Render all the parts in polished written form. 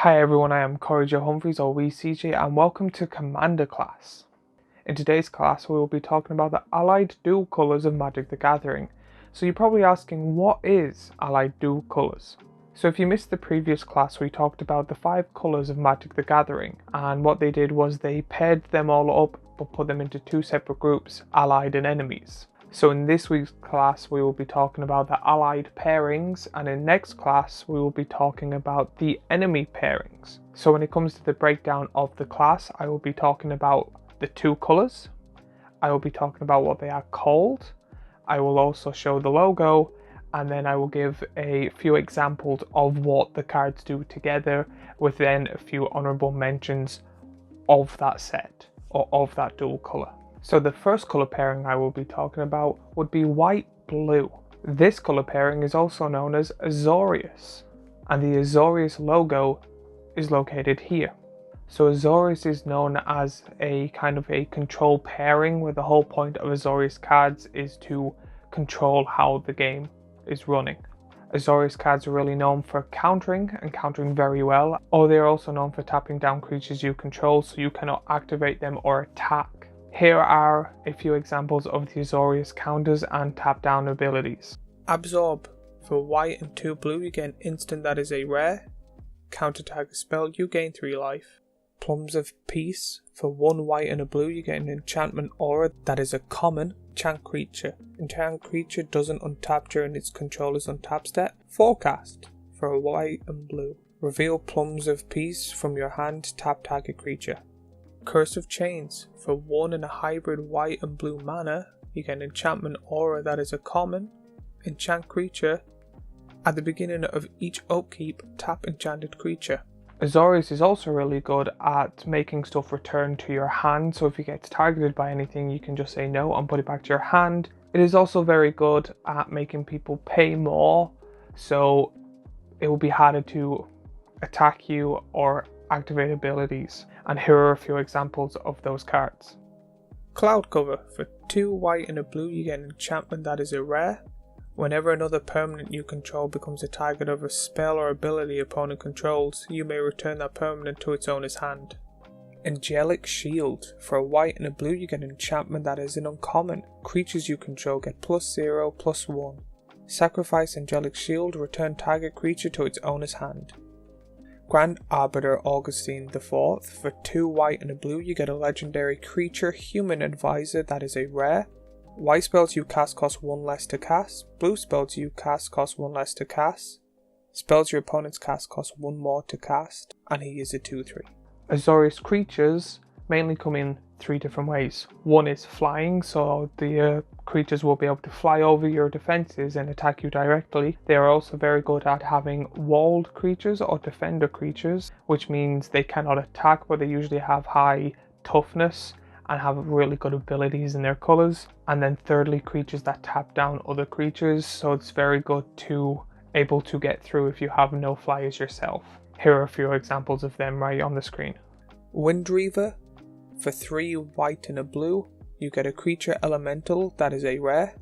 Hi everyone, I am Corey Joe Humphreys or WeCJ and welcome to Commander class. In today's class we will be talking about the allied dual colours of Magic the Gathering. So you're probably asking, what is allied dual colours? So if you missed the previous class, we talked about the 5 colours of Magic the Gathering, and what they did was they paired them all up but put them into 2 separate groups, allied and enemies. So in this week's class we will be talking about the allied pairings, and in next class we will be talking about the enemy pairings. So when it comes to the breakdown of the class, I will be talking about the 2 colours, I will be talking about what they are called, I will also show the logo, and then I will give a few examples of what the cards do together, with then a few honourable mentions of that set or of that dual colour. So the first colour pairing I will be talking about would be white-blue. This colour pairing is also known as Azorius, and the Azorius logo is located here. So Azorius is known as a kind of a control pairing, where the whole point of Azorius cards is to control how the game is running. Azorius cards are really known for countering, and countering very well, or they are also known for tapping down creatures you control so you cannot activate them or attack. Here are a few examples of the Azorius counters and tap down abilities. Absorb. For white and 2 blue you get an instant that is a rare. Counter target spell, you gain 3 life. Plums of Peace. For 1 white and a blue you get an enchantment aura that is a common. Enchant creature. Enchant creature doesn't untap during its controller's untap step. Forecast. For a white and blue. Reveal Plums of Peace from your hand, tap target creature. Curse of Chains. For 1 and a hybrid white and blue mana, you get an enchantment aura that is a common. Enchant creature. At the beginning of each upkeep, tap enchanted creature. Azorius is also really good at making stuff return to your hand, so if you get targeted by anything you can just say no and put it back to your hand. It is also very good at making people pay more, so it will be harder to attack you or activate abilities, and here are a few examples of those cards. Cloud Cover. For 2 white and a blue you get an enchantment that is a rare. Whenever another permanent you control becomes a target of a spell or ability opponent controls, you may return that permanent to its owner's hand. Angelic Shield. For a white and a blue you get an enchantment that is an uncommon. Creatures you control get +0/+1. Sacrifice Angelic Shield, return target creature to its owner's hand. Grand Arbiter Augustine IV. For 2 white and a blue you get a legendary creature, Human Advisor, that is a rare. White spells you cast cost 1 less to cast. Blue spells you cast cost 1 less to cast. Spells your opponents cast cost 1 more to cast, and he is a 2/3. Azorius creatures mainly come in 3 different ways. One is flying, so the creatures will be able to fly over your defenses and attack you directly. They are also very good at having walled creatures or defender creatures, which means they cannot attack, but they usually have high toughness and have really good abilities in their colours. And then thirdly, creatures that tap down other creatures, so it's very good to able to get through if you have no flyers yourself. Here are a few examples of them right on the screen. Windreaver. For 3 white and a blue, you get a creature elemental that is a rare.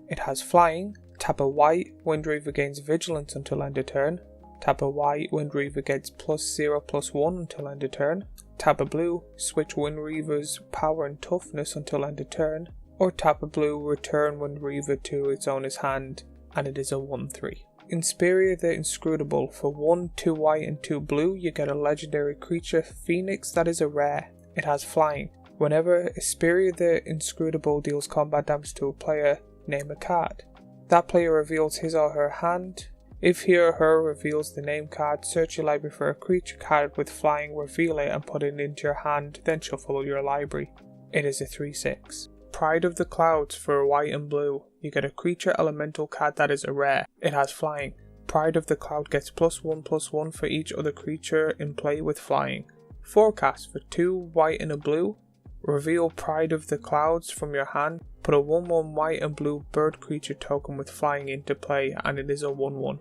It has flying. Tap a white, Windreaver gains vigilance until end of turn. Tap a white, Windreaver gets +0/+1 until end of turn. Tap a blue, switch Windreaver's power and toughness until end of turn. Or tap a blue, return Windreaver to its owner's hand, and it is a 1/3. Inspiria the Inscrutable. For 1, 2 white and 2 blue, you get a legendary creature, Phoenix, that is a rare. It has flying. Whenever Inspiria the Inscrutable deals combat damage to a player, name a card. That player reveals his or her hand. If he or her reveals the name card, search your library for a creature card with flying, reveal it and put it into your hand, then shuffle your library. It is a 3/6. Pride of the Clouds. For white and blue, you get a creature elemental card that is a rare. It has flying. Pride of the Cloud gets +1/+1 for each other creature in play with flying. Forecast. For 2 white and a blue, reveal Pride of the Clouds from your hand, put a 1/1 white and blue bird creature token with flying into play, and it is a 1/1.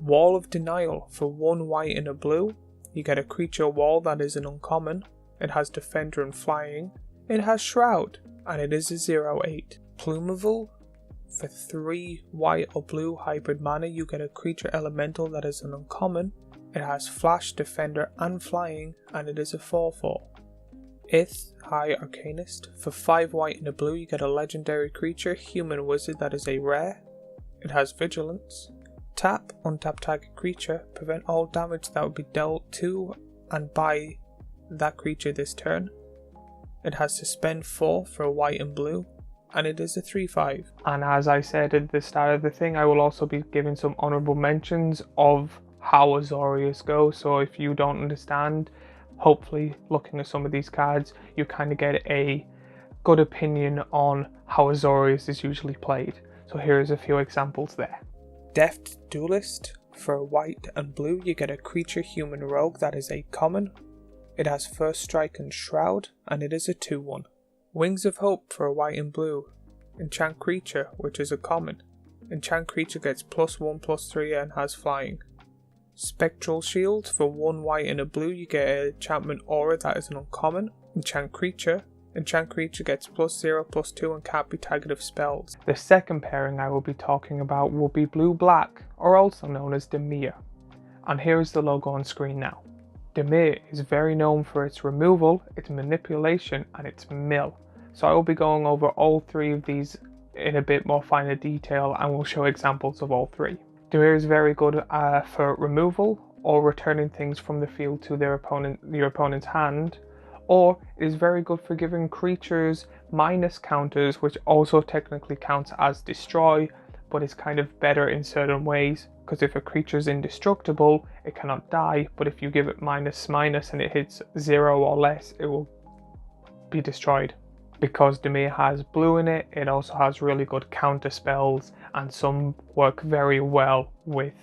Wall of Denial. For 1 white and a blue, you get a creature wall that is an uncommon. It has defender and flying. It has shroud, and it is a 0/8. Plumeval. For 3 white or blue hybrid mana, you get a creature elemental that is an uncommon. It has Flash, Defender and Flying, and it is a 4/4. Ith, High Arcanist. For 5 white and a blue you get a legendary creature, Human Wizard, that is a rare. It has Vigilance. Tap, untap target creature, prevent all damage that would be dealt to and by that creature this turn. It has Suspend 4 for a white and blue, and it is a 3/5. And as I said at the start of the thing, I will also be giving some honourable mentions of how Azorius goes, so if you don't understand, hopefully looking at some of these cards, you kind of get a good opinion on how Azorius is usually played. So here's a few examples there. Deft Duelist. For white and blue you get a creature human rogue, that is a common. It has First Strike and Shroud, and it is a 2/1. Wings of Hope. For white and blue, enchant creature, which is a common. Enchant creature gets +1/+3 and has Flying. Spectral Shield. For 1 white and a blue you get an enchantment aura, that is an uncommon. Enchant creature. Enchant creature gets +0/+2 and can't be targeted of spells. The second pairing I will be talking about will be blue-black, or also known as Dimir. And here is the logo on screen now. Dimir is very known for its removal, its manipulation and its mill. So I will be going over all 3 of these in a bit more finer detail and will show examples of all 3. Dimir is very good for removal or returning things from the field to your opponent's hand, or it is very good for giving creatures minus counters, which also technically counts as destroy, but is kind of better in certain ways, because if a creature is indestructible, it cannot die, but if you give it -/- and it hits 0 or less, it will be destroyed. Because Dimir has blue in it, it also has really good counter spells, and some work very well with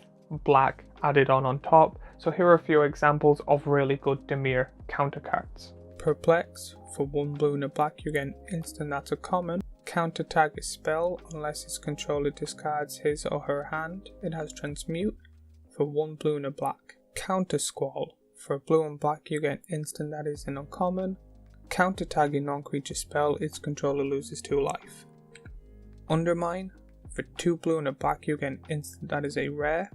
black added on top. So here are a few examples of really good Dimir counter cards. Perplex. For 1 blue and a black you get an instant that's a common. Counter target spell unless its controller discards his or her hand. It has Transmute. For 1 blue and a black. Counter Squall. For blue and black you get an instant that is an uncommon. Counter target non-creature spell, its controller loses 2 life. Undermine. For 2 blue and a black you get an instant that is a rare.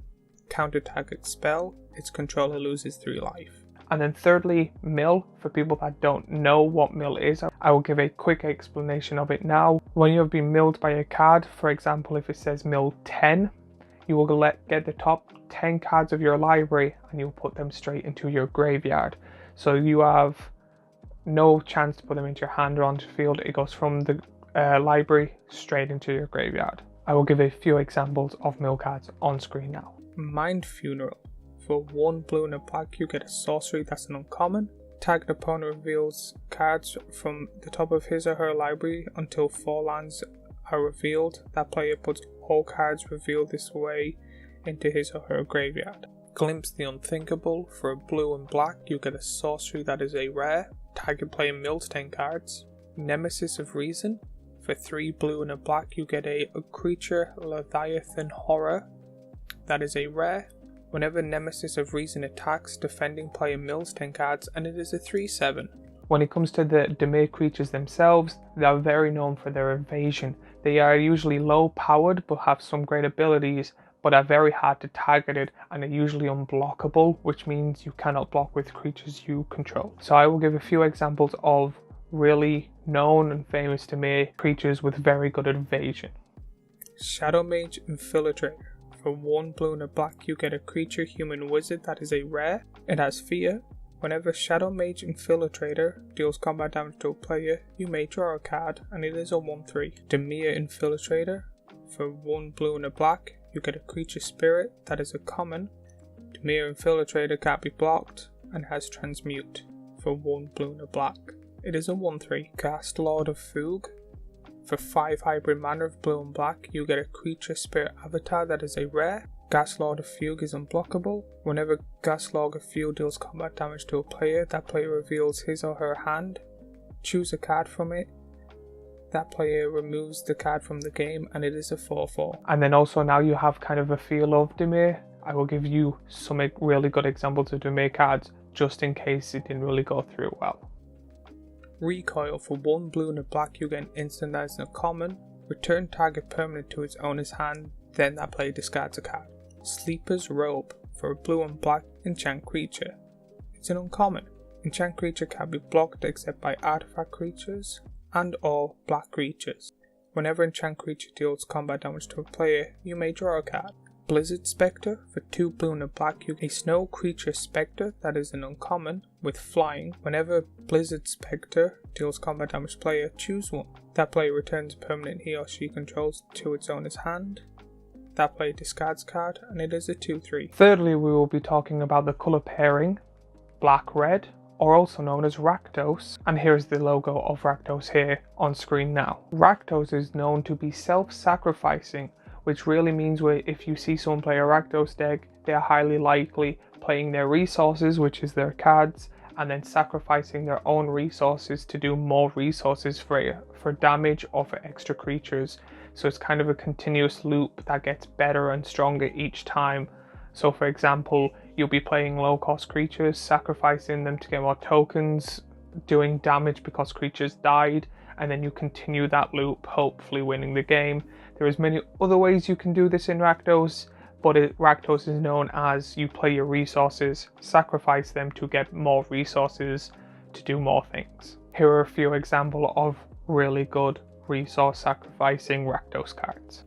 Counter target spell, its controller loses 3 life. And then thirdly, mill. For people that don't know what mill is, I will give a quick explanation of it now. When you have been milled by a card, for example if it says mill 10, you will get the top 10 cards of your library and you'll put them straight into your graveyard. So you have no chance to put them into your hand or onto the field. It goes from the library straight into your graveyard. I will give a few examples of mill cards on screen now. Mind Funeral. For 1 blue and a black you get a sorcery that's an uncommon. Target opponent reveals cards from the top of his or her library until 4 lands are revealed. That player puts all cards revealed this way into his or her graveyard. Glimpse the Unthinkable. For a blue and black you get a sorcery that is a rare. Target player mills 10 cards. Nemesis of Reason. For 3 blue and a black you get a creature Leviathan Horror. That is a rare. Whenever Nemesis of Reason attacks, defending player mills 10 cards, and it is a 3/7. When it comes to the Dimir creatures themselves, they are very known for their evasion. They are usually low powered but have some great abilities, but are very hard to target it and are usually unblockable, which means you cannot block with creatures you control. So I will give a few examples of really known and famous Dimir creatures with very good evasion. Shadow Mage Infiltrator. For 1 blue and a black you get a creature human wizard that is a rare. It has Fear. Whenever Shadow Mage Infiltrator deals combat damage to a player, you may draw a card, and it is a 1/3. Dimir Infiltrator. For 1 blue and a black you get a creature spirit that is a common. Dimir Infiltrator can't be blocked and has Transmute. For 1 blue and a black. It is a 1/3. Ghast Lord of Fugue. For 5 hybrid mana of blue and black, you get a creature spirit avatar that is a rare. Ghast Lord of Fugue is unblockable. Whenever Ghast Lord of Fugue deals combat damage to a player, that player reveals his or her hand. Choose a card from it. That player removes the card from the game, and it is a 4/4. And then also now you have kind of a feel of Dimir. I will give you some really good examples of Dimir cards, just in case it didn't really go through well. Recoil. For 1 blue and a black you get an instant that is a common. Return target permanent to its owner's hand, then that player discards a card. Sleeper's Robe. for a blue and black enchant creature. It's an uncommon. Enchant creature can be blocked except by artifact creatures and all black creatures. Whenever enchant creature deals combat damage to a player, you may draw a card. Blizzard Spectre, for 2 blue and a black, you get a snow creature spectre that is an uncommon with flying. Whenever Blizzard Spectre deals combat damage to a player, choose one. That player returns a permanent he or she controls to its owner's hand. That player discards card, and it is a 2/3. Thirdly, we will be talking about the colour pairing, black-red, or also known as Rakdos, and here's the logo of Rakdos here on screen now. Rakdos is known to be self-sacrificing, which really means if you see someone play a Rakdos deck, they are highly likely playing their resources, which is their cards, and then sacrificing their own resources to do more resources for damage or for extra creatures. So it's kind of a continuous loop that gets better and stronger each time. So for example, you'll be playing low cost creatures, sacrificing them to get more tokens, doing damage because creatures died, and then you continue that loop, hopefully winning the game. There is many other ways you can do this in Rakdos, but Rakdos is known as you play your resources, sacrifice them to get more resources to do more things. Here are a few examples of really good resource sacrificing Rakdos cards.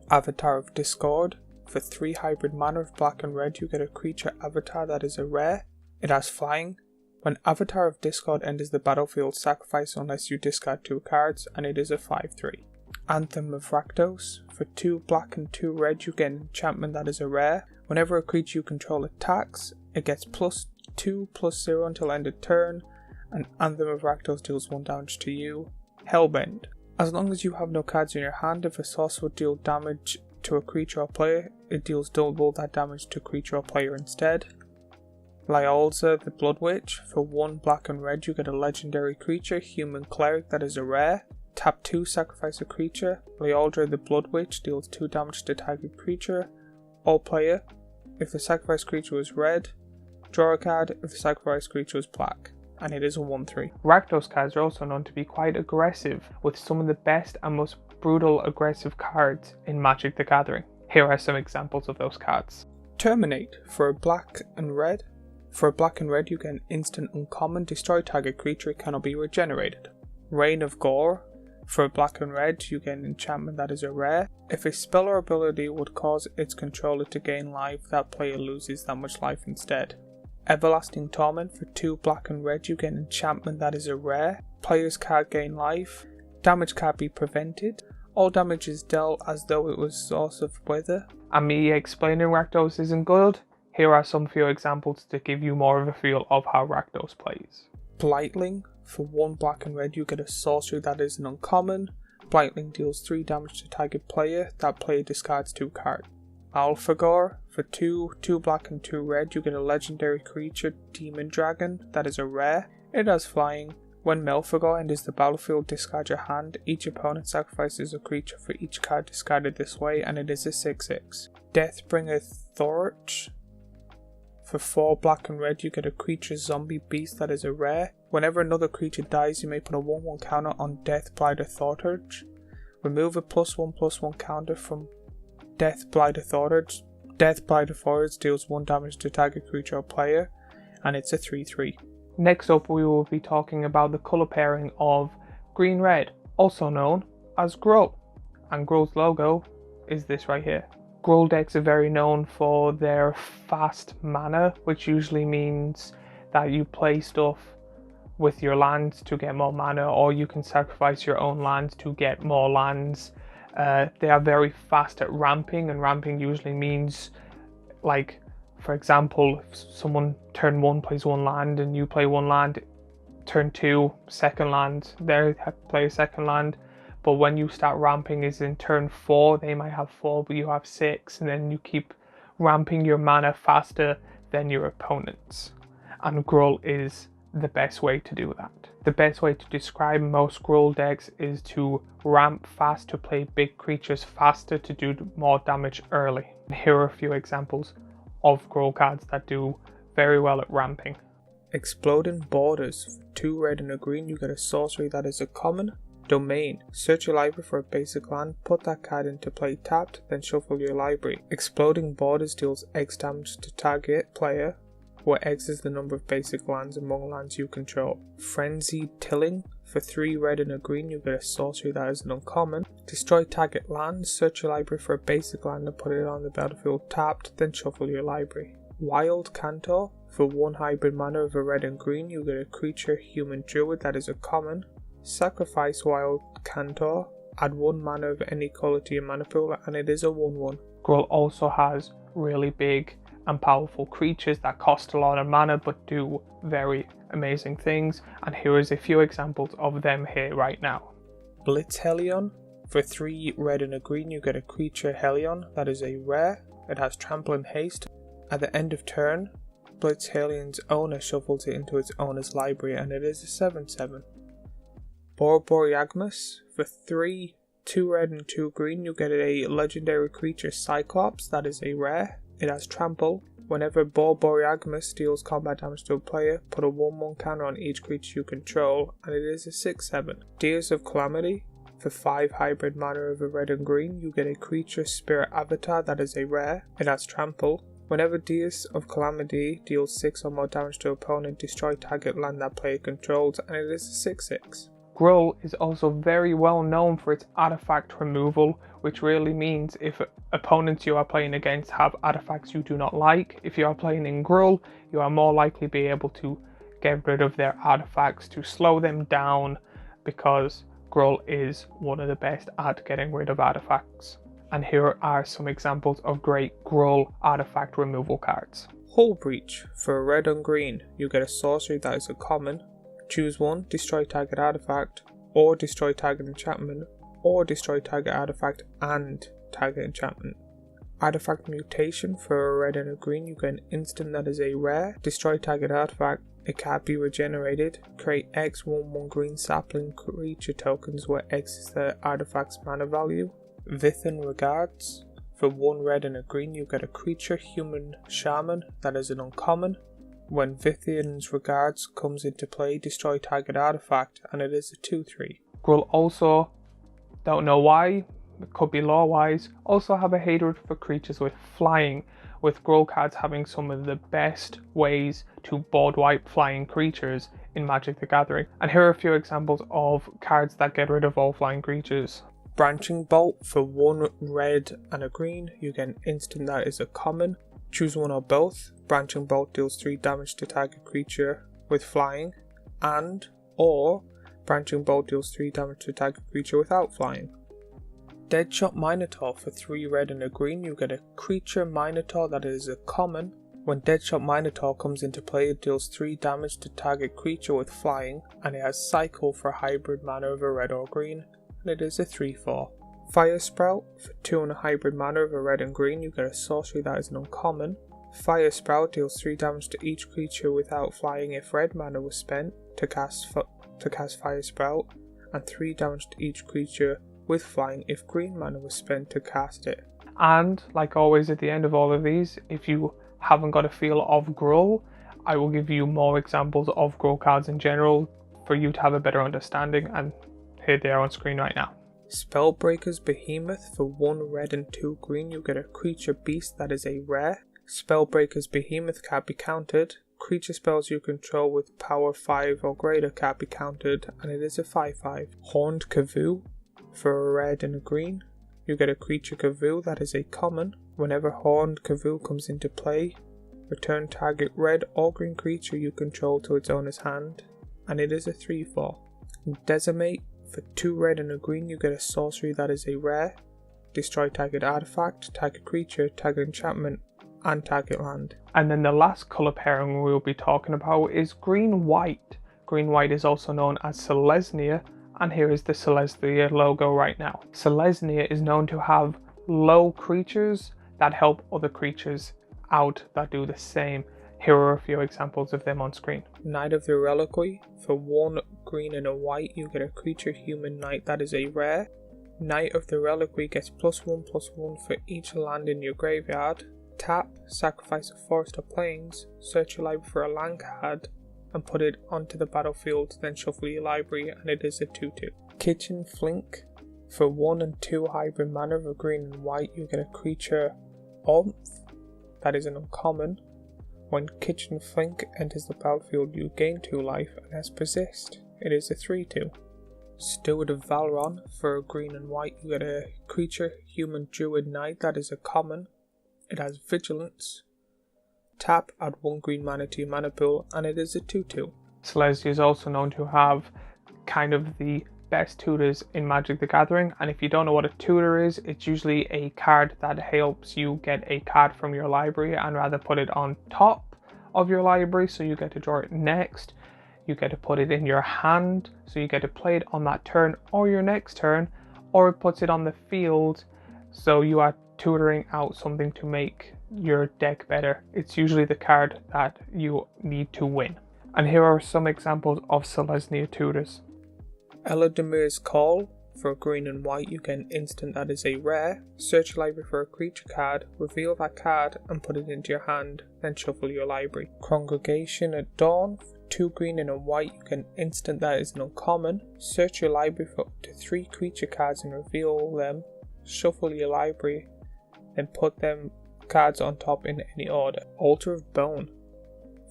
Avatar of Discord. For 3 hybrid mana of black and red, you get a creature avatar that is a rare. It has flying. When Avatar of Discord enters the battlefield, sacrifice unless you discard 2 cards, and it is a 5/3. Anthem of Rakdos. For 2 black and 2 red, you get an enchantment that is a rare. Whenever a creature you control attacks, it gets +2/+0 until end of turn, and Anthem of Rakdos deals 1 damage to you. Hellbend. As long as you have no cards in your hand, if a sorcerer deals damage to a creature or player, it deals double that damage to creature or player instead. Lyolza the Blood Witch. For 1 black and red, you get a legendary creature, Human Cleric, that is a rare. Tap 2, sacrifice a creature. Lyolza the Blood Witch deals 2 damage to target creature or player. If the sacrificed creature was red, draw a card. If the sacrificed creature was black, and it is a 1/3. Rakdos cards are also known to be quite aggressive, with some of the best and most brutal aggressive cards in Magic the Gathering. Here are some examples of those cards. Terminate. For a black and red. For a black and red, you get an instant uncommon, destroy target creature, it cannot be regenerated. Reign of Gore. For a black and red, you get an enchantment that is a rare. If a spell or ability would cause its controller to gain life, that player loses that much life instead. Everlasting Torment. For 2 black and red, you get an enchantment that is a rare. Players can't gain life. Damage can't be prevented. All damage is dealt as though it was Source of Wither. And me explaining Rakdos isn't good. Here are some few examples to give you more of a feel of how Rakdos plays. Blightling. For 1 black and red, you get a sorcery that is an uncommon. Blightling deals 3 damage to target player. That player discards 2 cards. Alphagor. For 2 black and 2 red, you get a legendary creature, Demon Dragon, that is a rare. It has flying. When Melphagor enters the battlefield, discard your hand. Each opponent sacrifices a creature for each card discarded this way, and it is a 6/6. Deathbringer Thorch. For 4 black and red, you get a creature zombie beast that is a rare. Whenever another creature dies, you may put a 1/1 counter on Deathblighter Thorch. Remove a +1/+1 counter from Deathblighter Thorch. Deathblighter Thorch deals 1 damage to target creature or player, and it's a 3/3. Next up, we will be talking about the colour pairing of green-red, also known as Gruul. And Gruul's logo is this right here. Gruul decks are very known for their fast mana, which usually means that you play stuff with your lands to get more mana, or you can sacrifice your own lands to get more lands. They are very fast at ramping, and ramping usually means, like, for example, if someone turn 1 plays 1 land and you play 1 land, turn 2, second land, they play a second land. But when you start ramping is in turn 4, they might have 4, but you have 6, and then you keep ramping your mana faster than your opponents. And Gruul is the best way to do that. The best way to describe most Gruul decks is to ramp fast, to play big creatures faster, to do more damage early. Here are a few examples of Gruul cards that do very well at ramping. Exploding Borders. For 2 red and a green, you get a sorcery that is a common. Domain. Search your library for a basic land, put that card into play tapped, then shuffle your library. Exploding Borders deals X damage to target player, where X is the number of basic lands among lands you control. Frenzied Tilling. For 3 red and a green, you get a sorcery that is an uncommon. Destroy target land. Search your library for a basic land and put it on the battlefield tapped, then shuffle your library. Wild Cantor. For 1 hybrid mana of a red and green, you get a creature human druid that is a common. Sacrifice Wild Cantor. Add 1 mana of any colour to your mana pool, and it is a 1/1. Gruul also has really big and powerful creatures that cost a lot of mana but do very amazing things, and here is a few examples of them here right now. Blitz Hellion. For 3 red and a green, you get a creature Hellion that is a rare. It has trample and haste. At the end of turn, Blitz Hellion's owner shuffles it into its owner's library, and it is a 7/7. Boreagmus. For 3, 2 red and 2 green, you get a legendary creature Cyclops that is a rare. It has trample. Whenever Boreagmus deals combat damage to a player, put a 1/1 counter on each creature you control, and it is a 6/7. Deers of Calamity. For 5 hybrid mana of a red and green, you get a creature Spirit Avatar that is a rare. It has trample. Whenever Deus of Calamity deals 6 or more damage to an opponent, destroy target land that player controls, and it is a 6/6. Gruul is also very well known for its artifact removal, which really means if opponents you are playing against have artifacts you do not like, if you are playing in Gruul, you are more likely to be able to get rid of their artifacts to slow them down, because Gruul is one of the best at getting rid of artifacts. And here are some examples of great Gruul artifact removal cards. Hull Breach. For a red and green, you get a sorcery that is a common. Choose 1, destroy target artifact, or destroy target enchantment, or destroy target artifact and target enchantment. Artifact Mutation. For a red and a green, you get an instant that is a rare. Destroy target artifact, it can't be regenerated. Create X 1/1 green sapling creature tokens where X is the artifact's mana value. Vithin Regards. For 1 red and a green, you get a creature human shaman that is an uncommon. When Vithin's Regards comes into play, destroy target artifact, and it is a 2/3. Gruul also, don't know why, it could be lore wise, also have a hatred for creatures with flying, with Gruul cards having some of the best ways to board wipe flying creatures in Magic the Gathering. And here are a few examples of cards that get rid of all flying creatures. Branching Bolt. For 1 red and a green, you get an instant that is a common. Choose 1 or both. Branching Bolt deals 3 damage to target creature with flying, and or Branching Bolt deals 3 damage to target creature without flying. Deadshot Minotaur. For 3 red and a green, you get a creature Minotaur that is a common. When Deadshot Minotaur comes into play, it deals 3 damage to target creature with flying, and it has cycle for hybrid mana of a red or green, and it is a 3/4. Fire Sprout. For 2 and a hybrid mana of a red and green, you get a sorcery that is an uncommon. Fire Sprout deals 3 damage to each creature without flying if red mana was spent to cast Fire Sprout, and 3 damage to each creature with flying if green mana was spent to cast it. And like always at the end of all of these, if you haven't got a feel of Gruul, I will give you more examples of Gruul cards in general for you to have a better understanding, and here they are on screen right now. Spellbreaker's Behemoth. For 1 red and 2 green, you get a creature beast that is a rare. Spellbreaker's Behemoth can't be countered. Creature spells you control with power 5 or greater can't be countered, and it is a 5/5. Horned Kavoo. For a red and a green, you get a creature Kavoo that is a common. Whenever Horned Kavoo comes into play, return target red or green creature you control to its owner's hand, and it is a 3/4. Decimate. For 2 red and a green, you get a sorcery that is a rare. Destroy target artifact, target creature, target enchantment, and target land. And then the last colour pairing we will be talking about is green-white. Green-white is also known as Selesnya, and here is the Selesnya logo right now. Selesnya is known to have low creatures that help other creatures out that do the same. Here are a few examples of them on screen. Knight of the Reliquary. For 1 green and a white, you get a creature human knight that is a rare. Knight of the Reliquary gets +1/+1 for each land in your graveyard. Tap, sacrifice a forest or plains, search your library for a land card, and put it onto the battlefield, then shuffle your library, and it is a 2/2. Kitchen Flink. For 1 and 2 hybrid mana of a green and white, you get a creature Oomph, that is an uncommon. When Kitchen Flink enters the battlefield, you gain 2 life and has Persist. It is a 3/2. Steward of Valron. For a green and white, you get a creature Human Druid Knight, that is a common. It has Vigilance. Tap, add 1 green mana to your mana pool, and it is a 2/2. Selesnya is also known to have kind of the best tutors in Magic the Gathering, and if you don't know what a tutor is, it's usually a card that helps you get a card from your library and rather put it on top of your library, so you get to draw it next. You get to put it in your hand, so you get to play it on that turn or your next turn, or it puts it on the field, so you are tutoring out something to make your deck better. It's usually the card that you need to win. And here are some examples of Selesnya tutors. Eladamir's Call. For green and white, you get an instant that is a rare. Search your library for a creature card, reveal that card and put it into your hand, then shuffle your library. Congregation at Dawn. For 2 green and a white, you get an instant that is an uncommon. Search your library for up to 3 creature cards and reveal them. Shuffle your library, then put them cards on top in any order. Altar of Bone.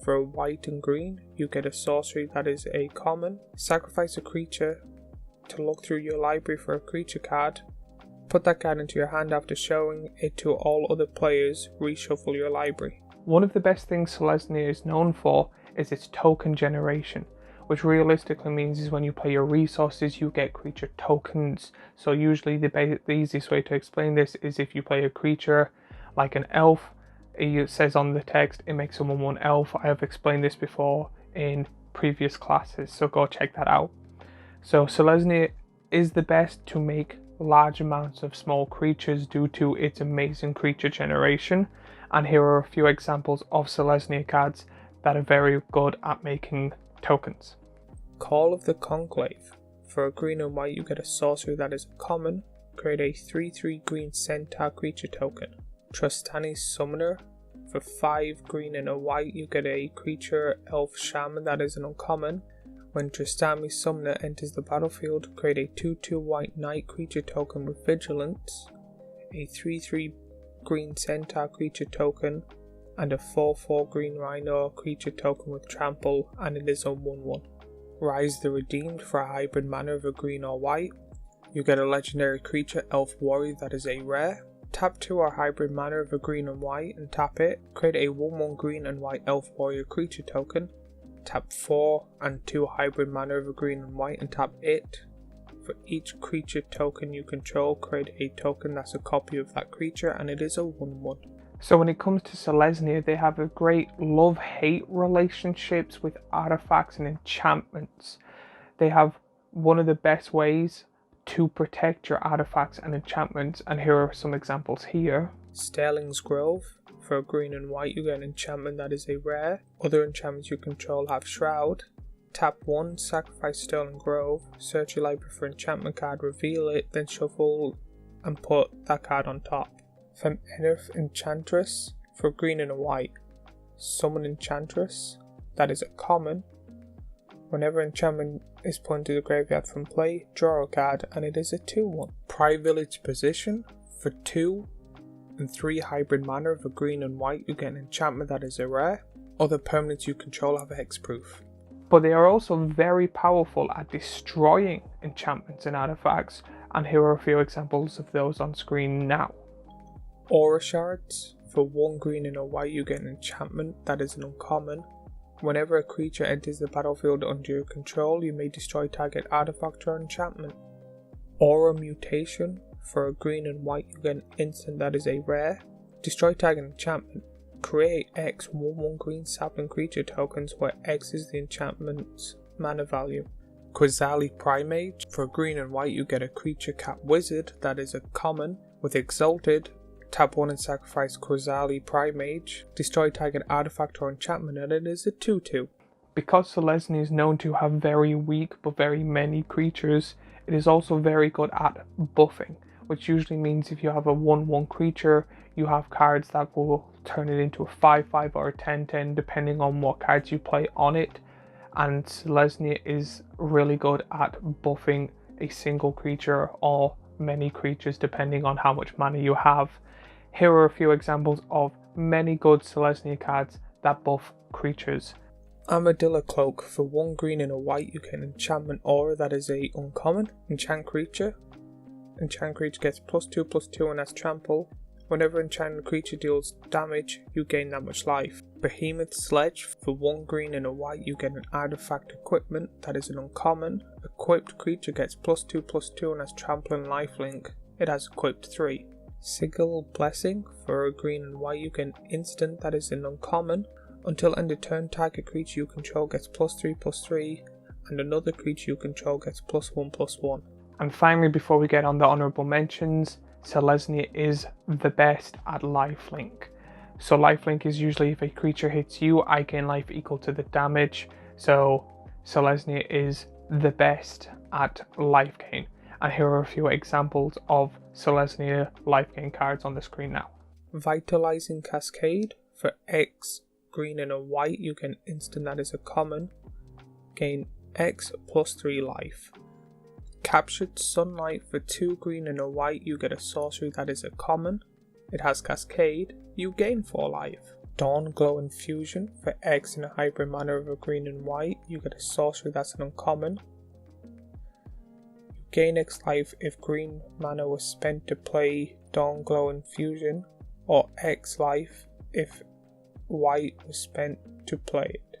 For a white and green, you get a sorcery that is a common. Sacrifice a creature to look through your library for a creature card. Put that card into your hand after showing it to all other players. Reshuffle your library. One of the best things Selesnya is known for is its token generation, which realistically means is when you play your resources, you get creature tokens. So usually the easiest way to explain this is if you play a creature like an elf, it says on the text it makes a 1/1 elf. I have explained this before in previous classes, so go check that out. So Selesnya is the best to make large amounts of small creatures due to its amazing creature generation, and here are a few examples of Selesnya cards that are very good at making tokens. Call of the Conclave. For a green and white, you get a sorcery that is a common. Create a 3/3 green centaur creature token. Trostani's Summoner. For 5 green and a white, you get a creature elf shaman that is an uncommon. When Trostani's Summoner enters the battlefield, create a 2/2 white knight creature token with Vigilance, a 3/3 green centaur creature token, and a 4/4 green rhino creature token with Trample, and it is a 1/1. Rise the Redeemed. For a hybrid mana of a green or white, you get a legendary creature Elf Warrior that is a rare. Tap 2 or hybrid mana of a green and white and tap it. Create a 1/1 green and white Elf Warrior creature token. Tap 4 and 2 hybrid mana of a green and white and tap it. For each creature token you control, create a token that's a copy of that creature, and it is a 1/1. So when it comes to Selesnya, they have a great love-hate relationships with artifacts and enchantments. They have one of the best ways to protect your artifacts and enchantments, and here are some examples here. Sterling's Grove. For a green and white, you get an enchantment that is a rare. Other enchantments you control have Shroud. Tap 1, sacrifice Sterling Grove, search your library for enchantment card, reveal it, then shuffle and put that card on top. From Eneth Enchantress. For a green and a white, summon Enchantress, that is a common. Whenever enchantment is put into the graveyard from play, draw a card, and it is a 2/1. Pride Village Position. For 2 and 3 hybrid mana of a green and white, you get an enchantment that is a rare. Other permanents you control have hexproof. But they are also very powerful at destroying enchantments and artifacts, and here are a few examples of those on screen now. Aura Shards. For 1 green and a white, you get an enchantment that is an uncommon. Whenever a creature enters the battlefield under your control, you may destroy target artifact or enchantment. Aura Mutation. For a green and white, you get an instant that is a rare. Destroy target enchantment. Create X 1/1 green sapling creature tokens where X is the enchantment's mana value. Quasali Primate. For green and white, you get a creature cat wizard that is a common. With Exalted, tap 1 and sacrifice Quasali Primate. Destroy target artifact or enchantment, and it is a 2/2. Because Selesnya is known to have very weak but very many creatures, it is also very good at buffing, which usually means if you have a 1/1 creature, you have cards that will turn it into a 5/5 or a 10/10 depending on what cards you play on it, and Selesnya is really good at buffing a single creature or many creatures depending on how much mana you have. Here are a few examples of many good Selesnya cards that buff creatures. Armadillo Cloak. For 1 green and a white, you get an enchantment aura that is a uncommon enchant creature. Enchant creature gets +2/+2 and has trample. Whenever enchanted creature deals damage, you gain that much life. Behemoth Sledge. For 1 green and a white, you get an artifact equipment that is an uncommon. Equipped creature gets +2/+2 and has trample and lifelink. It has equipped 3. Sigil Blessing. For a green and white, you get an instant that is an uncommon. Until end of turn, target creature you control gets +3/+3, and another creature you control gets +1/+1. And finally, before we get on the honourable mentions, Selesnya is the best at lifelink. So lifelink is usually if a creature hits you, I gain life equal to the damage. So Selesnya is the best at life gain. And here are a few examples of Selesnya life gain cards on the screen now. Vitalizing Cascade. For X green and a white, you get an instant that is a common. Gain X +3 life. Captured Sunlight. For 2 green and a white, you get a sorcery that is a common. It has Cascade. You gain 4 life. Dawn Glow Infusion. For X in a hybrid mana of a green and white, you get a sorcery that's an uncommon. You gain X life if green mana was spent to play Dawn Glow Infusion, or X life if white was spent to play it.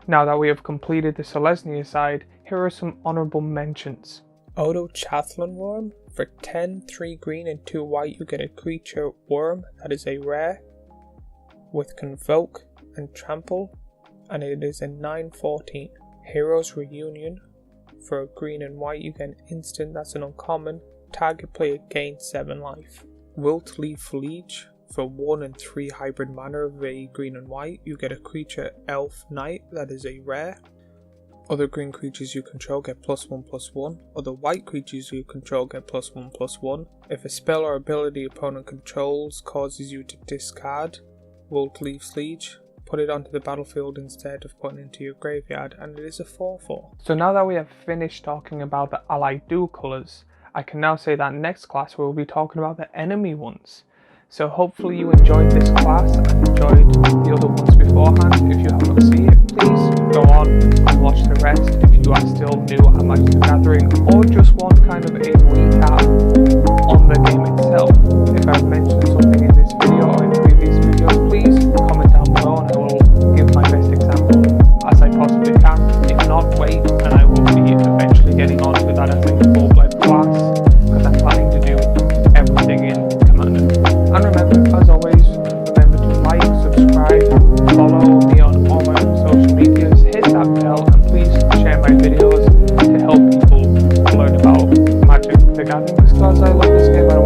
Now that we have completed the Selesnya side, here are some honourable mentions. Odo Chathlon Worm. For 10, 3 green and 2 white, you get a creature worm that is a rare with Convoke and Trample, and it is a 9/14. Heroes Reunion. For a green and white, you get an instant that's an uncommon. Target player gains 7 life. Wilt Leaf Liege. For 1 and 3 hybrid mana of a green and white, you get a creature Elf Knight that is a rare. Other green creatures you control get +1/+1. Other white creatures you control get +1/+1. If a spell or ability opponent controls causes you to discard Wilt Leaf Liege, put it onto the battlefield instead of putting it into your graveyard, and it is a 4/4. So now that we have finished talking about the allied dual colours, I can now say that next class we will be talking about the enemy ones. So hopefully you enjoyed this class and enjoyed the other ones beforehand. If you have not seen it, please go on and watch the rest if you are still new at Magic the Gathering or just want kind of a recap on the game itself. If I've mentioned something in this video or in previous videos, please comment down below and I will give my best example as I possibly can. If not, wait, and I will be eventually getting on to that as a full-blood class because I'm planning to do everything in Commander. And remember, as always, remember to like, subscribe, follow me on all my social medias, hit that bell, and please share my videos to help people learn about Magic the Gathering because I love this game and I